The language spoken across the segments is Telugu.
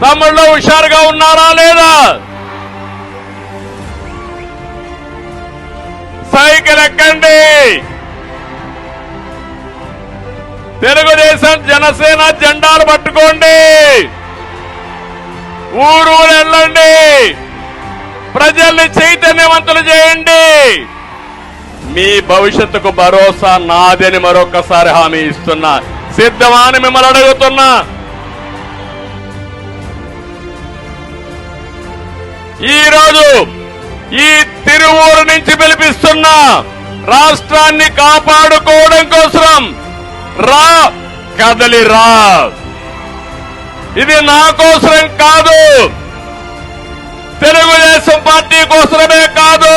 తమ్ముళ్ళు హుషారుగా ఉన్నారా లేదా? సైకిల్ ఎక్కండి. తెలుగుదేశం జనసేన జెండాలు పట్టుకోండి. ఊరు వెళ్ళండి. ప్రజల్ని చైతన్యవంతులు చేయండి. మీ భవిష్యత్తుకు భరోసా నాదని మరొకసారి హామీ ఇస్తున్నా. సిద్ధమా అని మిమ్మల్ని అడుగుతున్నా. ఈరోజు ఈ తిరువూరు నుంచి పిలిపిస్తున్నా. రాష్ట్రాన్ని కాపాడుకోవడం కోసం రా, కదలి రా. ఇది నా కోసరం కాదు, తెలుగుదేశం పార్టీ కోసమే కాదు,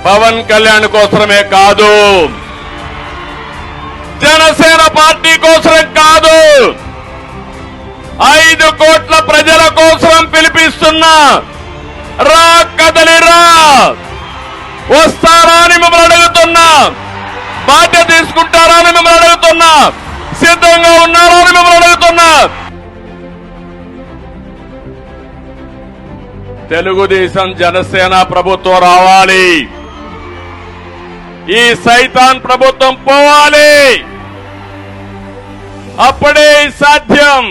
పవన్ కళ్యాణ్ కోసమే కాదు, జనసేన పార్టీ కోసం కాదు, 5 కోట్ల ప్రజల కోసం పిలిపిస్తున్నా. రా, కదలిరా. వస్తారా అని మిమ్మల్ని అడుగుతున్నా. బాధ్యత తీసుకుంటారా అని మిమ్మల్ని అడుగుతున్నా. సిద్ధంగా ఉన్నారా అని మిమ్మల్ని అడుగుతున్నా. తెలుగుదేశం జనసేన ప్రభుత్వం రావాలి. ఈ సైతాన్ ప్రభుత్వం పోవాలి. అప్పుడే సాధ్యం.